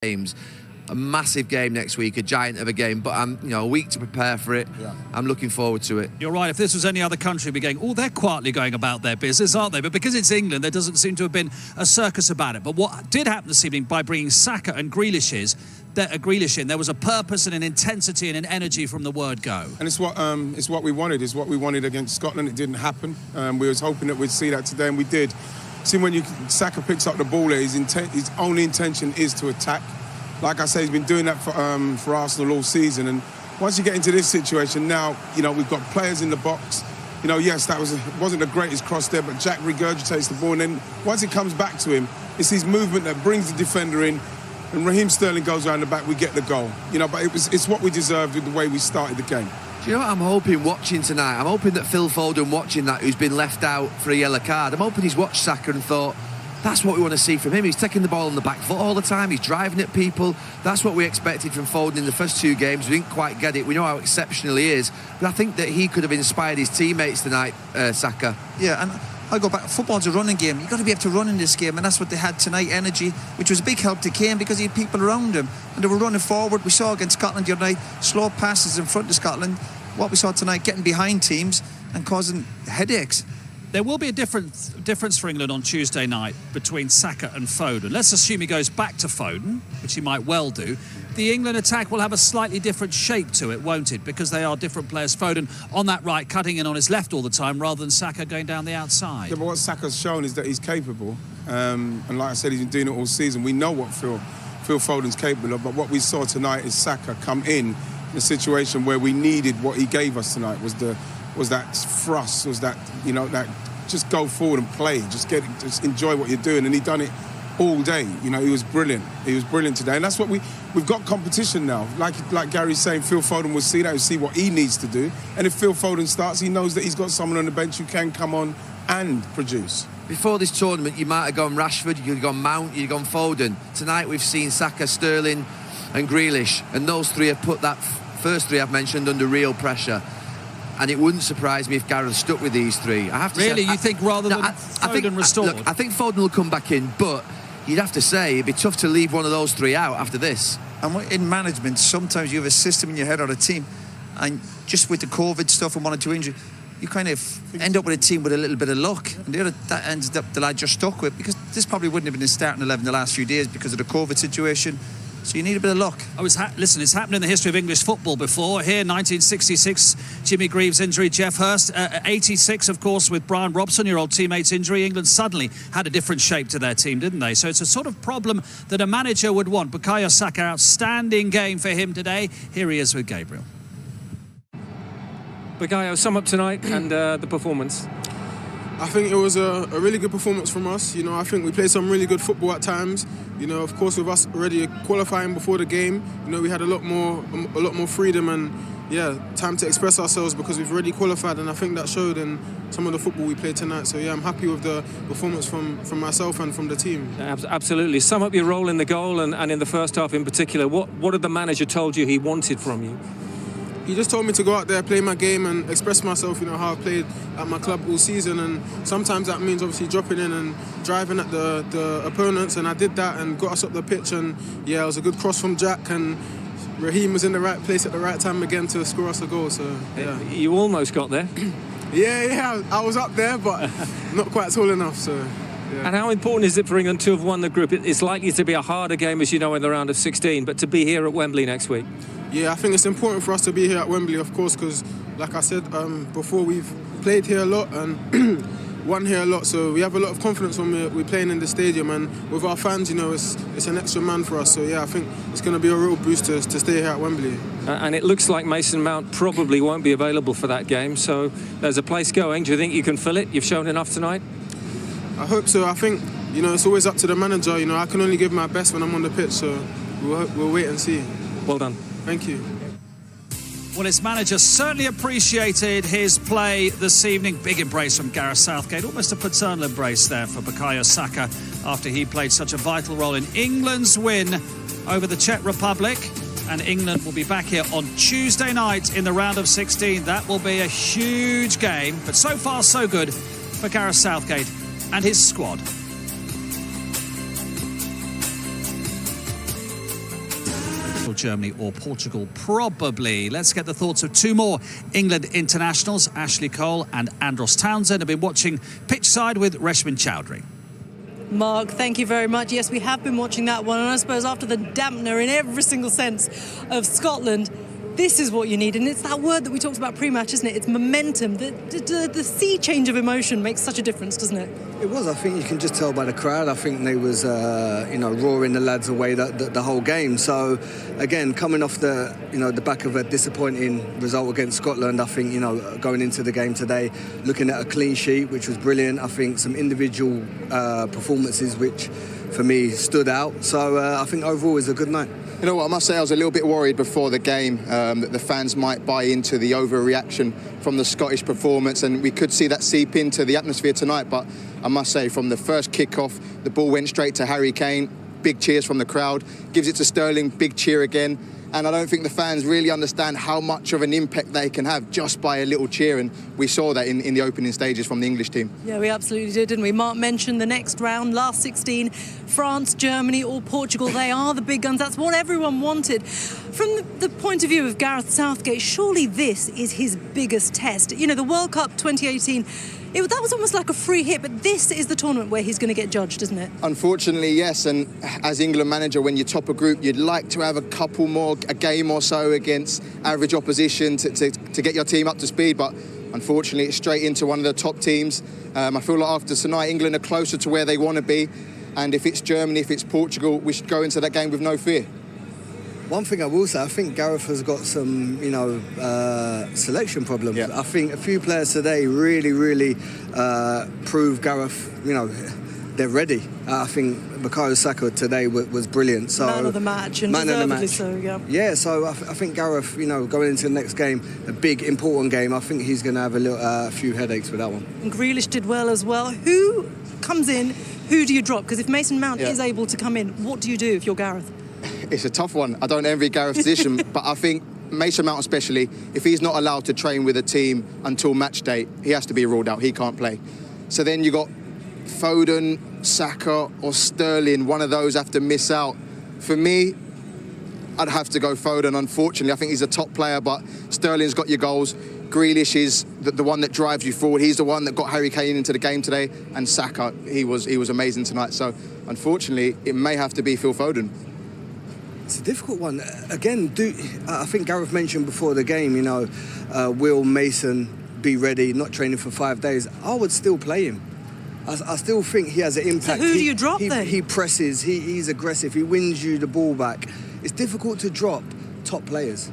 games. A massive game next week, a giant of a game, but I'm, a week to prepare for it. Yeah. I'm looking forward to it. You're right. If this was any other country, we'd be going, they're quietly going about their business, aren't they? But because it's England, there doesn't seem to have been a circus about it. But what did happen this evening by bringing Saka and Grealish in, there was a purpose and an intensity and an energy from the word go. And it's what we wanted. It's what we wanted against Scotland. It didn't happen. We was hoping that we'd see that today, and we did. See, when Saka picks up the ball, his only intention is to attack. Like I say, he's been doing that for Arsenal all season. And once you get into this situation now, we've got players in the box. Yes, wasn't the greatest cross there, but Jack regurgitates the ball. And then once it comes back to him, it's his movement that brings the defender in. And Raheem Sterling goes around the back, we get the goal. But it's what we deserved with the way we started the game. Do you know what I'm hoping watching tonight? I'm hoping that Phil Foden watching that, who's been left out for a yellow card, I'm hoping he's watched Saka and thought, that's what we want to see from him. He's taking the ball on the back foot all the time. He's driving at people. That's what we expected from Foden in the first two games. We didn't quite get it. We know how exceptional he is. But I think that he could have inspired his teammates tonight, Saka. Yeah, and I go back. Football's a running game. You've got to be able to run in this game, and that's what they had tonight, energy, which was a big help to Kane because he had people around him. And they were running forward. We saw against Scotland the other night, slow passes in front of Scotland. What we saw tonight, getting behind teams and causing headaches. There will be a difference for England on Tuesday night between Saka and Foden. Let's assume he goes back to Foden, which he might well do. The England attack will have a slightly different shape to it, won't it? Because they are different players. Foden on that right, cutting in on his left all the time, rather than Saka going down the outside. Yeah, but what Saka's shown is that he's capable. And like I said, he's been doing it all season. We know what Phil Foden's capable of, but what we saw tonight is Saka come in a situation where we needed what he gave us tonight, was that thrust, was that, that just go forward and play, just enjoy what you're doing. And he done it all day. He was brilliant. He was brilliant today. And that's what we've got competition now. Like Gary's saying, Phil Foden will see that and see what he needs to do. And if Phil Foden starts, he knows that he's got someone on the bench who can come on and produce. Before this tournament, you might have gone Rashford, you could have gone Mount, you'd have gone Foden. Tonight we've seen Saka, Sterling and Grealish, and those three have put that first three I've mentioned under real pressure. And it wouldn't surprise me if Gareth stuck with these three. I have to really, say, you think rather than Foden restored? Look, I think Foden will come back in, but you'd have to say it'd be tough to leave one of those three out after this. And in management, sometimes you have a system in your head or a team, and just with the COVID stuff and 1 or 2 injuries, you kind of end up with a team with a little bit of luck. And that ends up the lad you're stuck with, because this probably wouldn't have been his starting 11 the last few days because of the COVID situation. So you need a bit of luck. Listen, it's happened in the history of English football before. Here, 1966, Jimmy Greaves' injury, Jeff Hurst. 86, of course, with Brian Robson, your old teammate's injury. England suddenly had a different shape to their team, didn't they? So it's a sort of problem that a manager would want. Bukayo Saka, outstanding game for him today. Here he is with Gabriel. Bukayo, sum up tonight and the performance. I think it was a really good performance from us. I think we played some really good football at times. Of course, with us already qualifying before the game, we had a lot more freedom and time to express ourselves because we've already qualified, and I think that showed in some of the football we played tonight. So I'm happy with the performance from myself and from the team. Absolutely. Sum up your role in the goal and in the first half in particular. What did the manager told you he wanted from you? He just told me to go out there, play my game and express myself, how I've played at my club all season. And sometimes that means obviously dropping in and driving at the opponents. And I did that and got us up the pitch. And it was a good cross from Jack. And Raheem was in the right place at the right time again to score us a goal. So, yeah. You almost got there. Yeah, I was up there, but not quite tall enough. So. Yeah. And how important is it for England to have won the group? It's likely to be a harder game, as you know, in the round of 16, but to be here at Wembley next week. Yeah, I think it's important for us to be here at Wembley, of course, because, like I said before, we've played here a lot and won here a lot, so we have a lot of confidence when we're playing in the stadium, and with our fans, it's an extra man for us. So, I think it's going to be a real boost to stay here at Wembley. And it looks like Mason Mount probably won't be available for that game, so there's a place going. Do you think you can fill it? You've shown enough tonight? I hope so. I think, it's always up to the manager. I can only give my best when I'm on the pitch, so we'll wait and see. Well done. Thank you. Well, his manager certainly appreciated his play this evening. Big embrace from Gareth Southgate, almost a paternal embrace there for Bukayo Saka after he played such a vital role in England's win over the Czech Republic. And England will be back here on Tuesday night in the round of 16. That will be a huge game, but so far so good for Gareth Southgate and his squad. neutral Germany or Portugal, probably. Let's get the thoughts of two more England internationals. Ashley Cole and Andros Townsend have been watching pitchside with Reshmin Chowdhury. Mark, thank you very much. Yes, we have been watching that one, and I suppose after the dampener in every single sense of Scotland, this is what you need. And it's that word that we talked about pre-match, isn't it? It's momentum. The sea change of emotion makes such a difference, doesn't it? It was. I think you can just tell by the crowd. I think they was, roaring the lads away the whole game. So, again, coming off the back of a disappointing result against Scotland, I think, going into the game today, looking at a clean sheet, which was brilliant. I think some individual performances which, for me, stood out. So, I think overall it was a good night. You know what, I must say I was a little bit worried before the game that the fans might buy into the overreaction from the Scottish performance, and we could see that seep into the atmosphere tonight. But I must say, from the first kick-off, the ball went straight to Harry Kane. Big cheers from the crowd. Gives it to Sterling, big cheer again. And I don't think the fans really understand how much of an impact they can have just by a little cheer. And we saw that in the opening stages from the English team. Yeah, we absolutely did, didn't we? Mark mentioned the next round, last 16, France, Germany or Portugal. They are the big guns. That's what everyone wanted. From the point of view of Gareth Southgate, surely this is his biggest test. The World Cup 2018, that was almost like a free hit, but this is the tournament where he's going to get judged, isn't it? Unfortunately, yes. And as England manager, when you top a group, you'd like to have a game or so against average opposition to get your team up to speed. But unfortunately, it's straight into one of the top teams. I feel like after tonight, England are closer to where they want to be. And if it's Germany, if it's Portugal, we should go into that game with no fear. One thing I will say, I think Gareth has got some, selection problems. Yeah. I think a few players today really proved Gareth, they're ready. I think Bukayo Saka today was brilliant. So man of the match, and deservedly so, yeah. Yeah, so I think Gareth, going into the next game, a big, important game, I think he's going to have a few headaches with that one. And Grealish did well as well. Who comes in, who do you drop? Because if Mason Mount is able to come in, what do you do if you're Gareth? It's a tough one. I don't envy Gareth's position, but I think Mason Mount especially, if he's not allowed to train with a team until match day, he has to be ruled out. He can't play. So then you got Foden, Saka or Sterling. One of those have to miss out. For me, I'd have to go Foden, unfortunately. I think he's a top player, but Sterling's got your goals. Grealish is the one that drives you forward. He's the one that got Harry Kane into the game today. And Saka, he was amazing tonight. So, unfortunately, it may have to be Phil Foden. It's a difficult one. Again, I think Gareth mentioned before the game, will Mason be ready, not training for 5 days? I would still play him. I still think he has an impact. So who do you drop then? He presses, he's aggressive, he wins you the ball back. It's difficult to drop top players.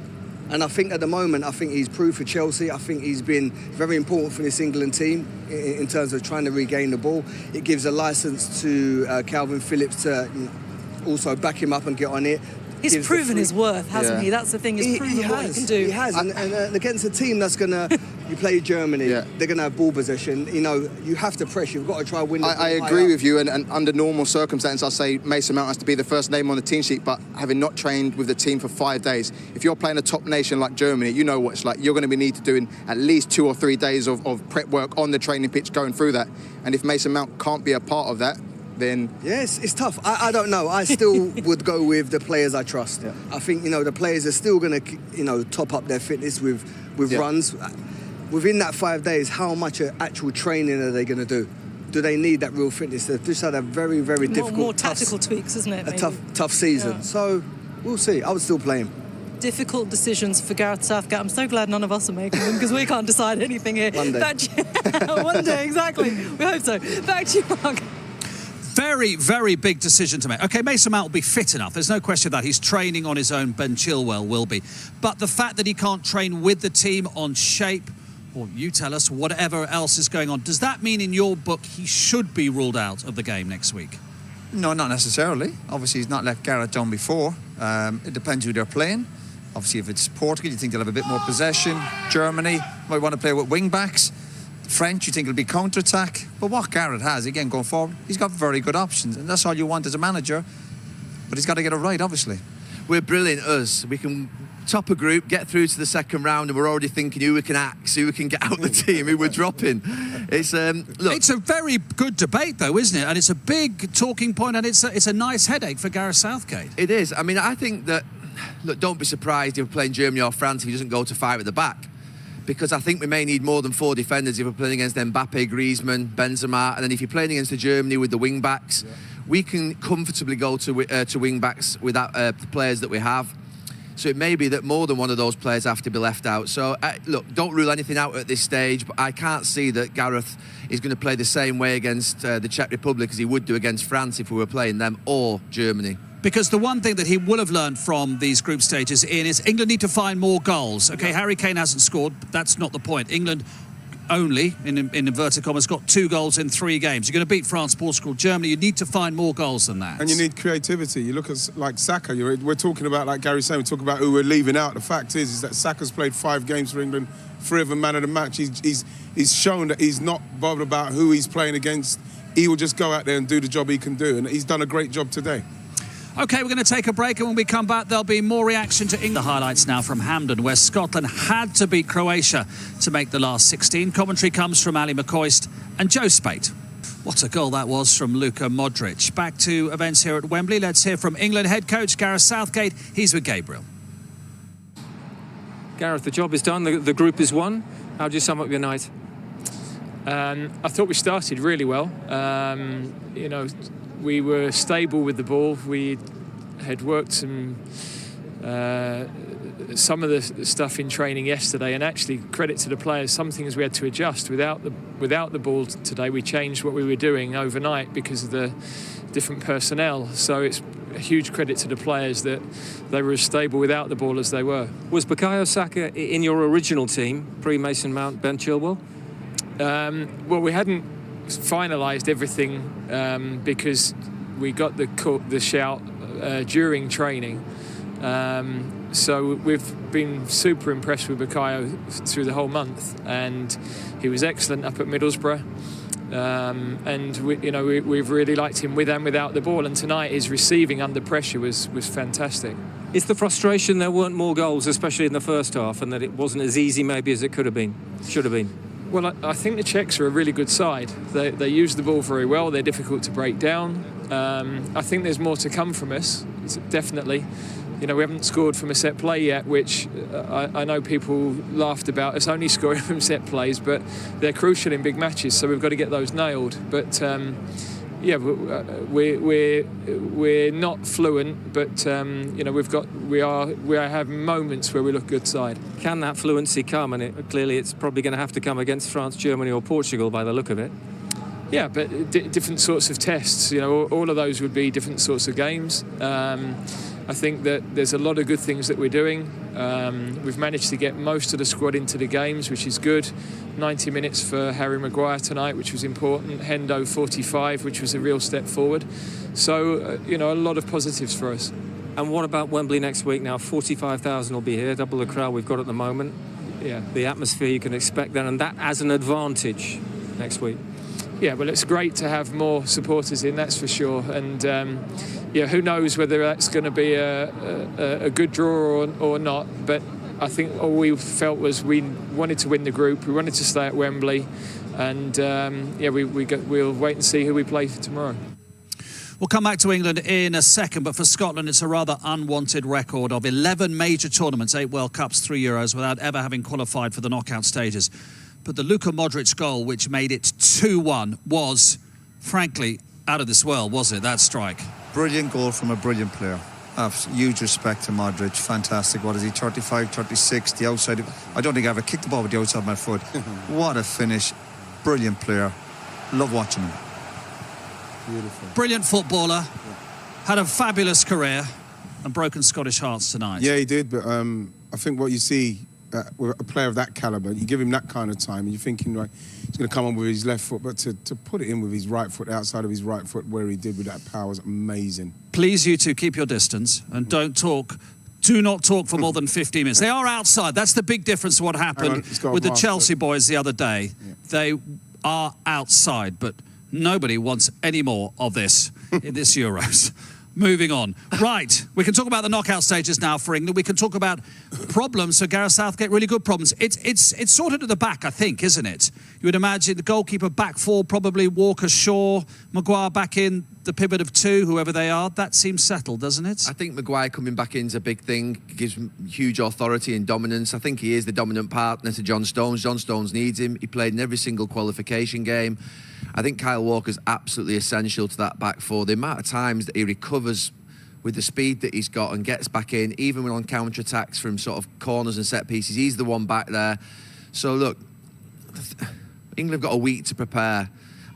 And I think at the moment, he's proved for Chelsea. I think he's been very important for this England team in terms of trying to regain the ball. It gives a licence to Calvin Phillips to also back him up and get on it. He's proven his worth, hasn't he? That's the thing, he's proven what he can do. He has, and against a team that's going to... You play Germany, they're going to have ball possession. You have to press. You've got to try win. I agree with you, and under normal circumstances, I'll say Mason Mount has to be the first name on the team sheet, but having not trained with the team for 5 days, if you're playing a top nation like Germany, you know what it's like. You're going to need to doing at least 2 or 3 days of prep work on the training pitch going through that. And if Mason Mount can't be a part of that, then... Yes, it's tough. I don't know. I still would go with the players I trust. Yeah. I think, the players are still going to, top up their fitness with runs. Within that 5 days, how much actual training are they going to do? Do they need that real fitness? They've just had a very, very difficult... More tactical tweaks, isn't it? Maybe? Tough season. Yeah. So, we'll see. I would still play him. Difficult decisions for Gareth Southgate. I'm so glad none of us are making them because we can't decide anything here. One day. One day, exactly. We hope so. Back to you, Mark. Very, very big decision to make. OK, Mason Mount will be fit enough. There's no question that he's training on his own. Ben Chilwell will be. But the fact that he can't train with the team on shape, or you tell us, whatever else is going on, does that mean in your book he should be ruled out of the game next week? No, not necessarily. Obviously, he's not let Gareth down before. It depends who they're playing. Obviously, if it's Portugal, you think they'll have a bit more possession. Germany might want to play with wing-backs. French, you think it'll be counter-attack. But what Gareth has, again, going forward, he's got very good options. And that's all you want as a manager. But he's got to get it right, obviously. We're brilliant, us. We can top a group, get through to the second round, and we're already thinking who we can axe, who we can get out the team, who we're dropping. It's look, it's a very good debate, though, isn't it? And it's a big talking point, and it's a nice headache for Gareth Southgate. It is. I mean, I think that look, don't be surprised if we're playing Germany or France if he doesn't go to 5 at the back. Because I think we may need more than 4 defenders if we're playing against Mbappe, Griezmann, Benzema, and then if you're playing against the Germany with the wing backs, we can comfortably go to wing backs with the players that we have. So it may be that more than one of those players have to be left out. So look, don't rule anything out at this stage, but I can't see that Gareth is going to play the same way against the Czech Republic as he would do against France if we were playing them, or Germany. Because the one thing that he will have learned from these group stages, Ian, is England need to find more goals. OK, Harry Kane hasn't scored, but that's not the point. England only, in inverted commas, got 2 goals in 3 games. You're going to beat France, Portugal, Germany. You need to find more goals than that. And you need creativity. You look at, like, Saka. We're talking about, like Gary's saying, we're talking about who we're leaving out. The fact is that Saka's played 5 games for England, 3 of them man of the match. He's shown that he's not bothered about who he's playing against. He will just go out there and do the job he can do. And he's done a great job today. OK, we're going to take a break, and when we come back, there'll be more reaction to England. The highlights now from Hampden, where Scotland had to beat Croatia to make the last 16. Commentary comes from Ali McCoist and Joe Spate. What a goal that was from Luka Modric. Back to events here at Wembley. Let's hear from England head coach Gareth Southgate. He's with Gabriel. Gareth, the job is done. The group is won. How do you sum up your night? I thought we started really well. You know, we were stable with the ball. We had worked some of the stuff in training yesterday, and actually, credit to the players, some things we had to adjust. Without the ball today, we changed what we were doing overnight because of the different personnel. So it's a huge credit to the players that they were as stable without the ball as they were. Was Bukayo Saka in your original team, pre-Mason Mount, Ben Chilwell? Well, we hadn't finalised everything because we got the shout during training. So we've been super impressed with Bukayo through the whole month, and he was excellent up at Middlesbrough. And we've really liked him with and without the ball. And tonight, his receiving under pressure was fantastic. Is the frustration there weren't more goals, especially in the first half, and that it wasn't as easy maybe as it could have been, should have been? Well, I think the Czechs are a really good side. They use the ball very well. They're difficult to break down. I think there's more to come from us, definitely. You know, we haven't scored from a set play yet, which I know people laughed about us only scoring from set plays, but they're crucial in big matches, so we've got to get those nailed. But yeah, we're not fluent, but you know, we are having moments where we look good side. Can that fluency come? And clearly, it's probably going to have to come against France, Germany, or Portugal by the look of it. Yeah, but different sorts of tests. You know, all of those would be different sorts of games. I think that there's a lot of good things that we're doing. We've managed to get most of the squad into the games, which is good. 90 minutes for Harry Maguire tonight, which was important. Hendo 45, which was a real step forward. So, you know, a lot of positives for us. And what about Wembley next week now? 45,000 will be here, double the crowd we've got at the moment. Yeah. The atmosphere you can expect then, and that as an advantage next week. Yeah, well, it's great to have more supporters in, that's for sure. And yeah, who knows whether that's going to be a good draw or not. But I think all we felt was we wanted to win the group. We wanted to stay at Wembley. And yeah, we'll wait and see who we play for tomorrow. We'll come back to England in a second, but for Scotland, it's a rather unwanted record of 11 major tournaments, 8 World Cups, 3 Euros, without ever having qualified for the knockout stages. But the Luka Modric goal, which made it 2-1, was, frankly, out of this world, was it, that strike? Brilliant goal from a brilliant player. Huge respect to Modric. Fantastic. What is he, 35, 36, the outside? I don't think I ever kicked the ball with the outside of my foot. What a finish. Brilliant player. Love watching him. Beautiful. Brilliant footballer. Had a fabulous career and broken Scottish hearts tonight. Yeah, he did, but I think what you see with a player of that calibre, you give him that kind of time and you're thinking, right, he's going to come on with his left foot, but to put it in with his right foot, outside of his right foot, where he did with that power was amazing. Please, you two, keep your distance and do not talk for more than 15 minutes. They are outside. That's the big difference to what happened with the Chelsea boys the other day. Yeah. They are outside, but nobody wants any more of this in this Euros. Moving on. Right, we can talk about the knockout stages now for England. We can talk about problems for Gareth Southgate, really good problems. It's sorted at the back, I think, isn't it? You would imagine the goalkeeper back four, probably Walker, Shaw, Maguire back in, the pivot of two, whoever they are. That seems settled, doesn't it? I think Maguire coming back in is a big thing. Gives him huge authority and dominance. I think he is the dominant partner to John Stones. John Stones needs him. He played in every single qualification game. I think Kyle Walker's absolutely essential to that back four. The amount of times that he recovers with the speed that he's got and gets back in, even when on counter-attacks from sort of corners and set pieces, he's the one back there. So look, England have got a week to prepare,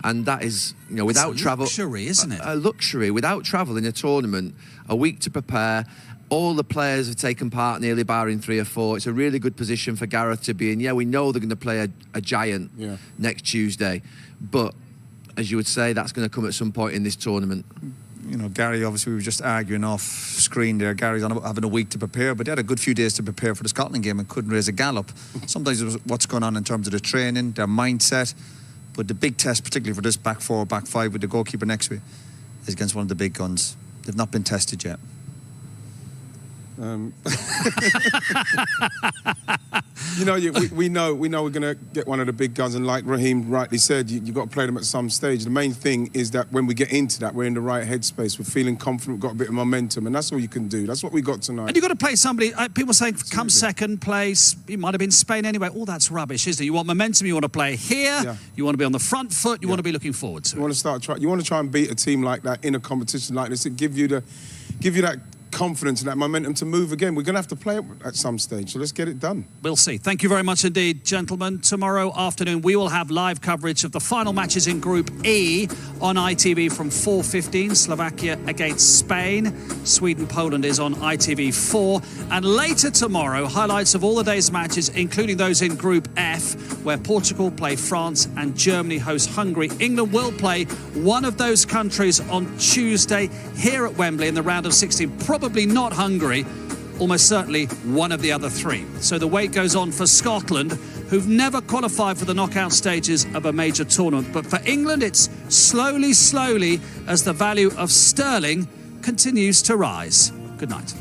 and that is, you know, without travel, luxury, isn't it? A luxury without travel in a tournament. A week to prepare. All the players have taken part, nearly barring 3 or 4. It's a really good position for Gareth to be in. Yeah, we know they're going to play a giant next Tuesday, but as you would say, that's going to come at some point in this tournament. You know, Gary, obviously we were just arguing off screen there. Gary's on having a week to prepare, but they had a good few days to prepare for the Scotland game and couldn't raise a gallop. Sometimes it was what's going on in terms of the training, their mindset, but the big test, particularly for this back four, back five with the goalkeeper next to it, is against one of the big guns. They've not been tested yet. You know, we know we're going to get one of the big guns, and like Raheem rightly said, you've got to play them at some stage. The main thing is that when we get into that, we're in the right headspace, we're feeling confident, we've got a bit of momentum, and that's all you can do. That's what we got tonight. And you've got to play somebody, people saying come second place, it might have been Spain anyway. All that's rubbish, isn't it? You want momentum, you want to play here, you want to be on the front foot, you want to be looking forward to it. You want to try and beat a team like that in a competition like this. It give you that confidence and that momentum to move again. We're going to have to play it at some stage, so let's get it done. We'll see. Thank you very much indeed, gentlemen. Tomorrow afternoon we will have live coverage of the final matches in Group E on ITV from 4:15. Slovakia against Spain. Sweden-Poland is on ITV4. And later tomorrow, highlights of all the day's matches, including those in Group F, where Portugal play France and Germany host Hungary. England will play one of those countries on Tuesday here at Wembley in the round of 16. Probably not Hungary, almost certainly one of the other 3. So the wait goes on for Scotland, who've never qualified for the knockout stages of a major tournament. But for England, it's slowly, as the value of sterling continues to rise. Good night.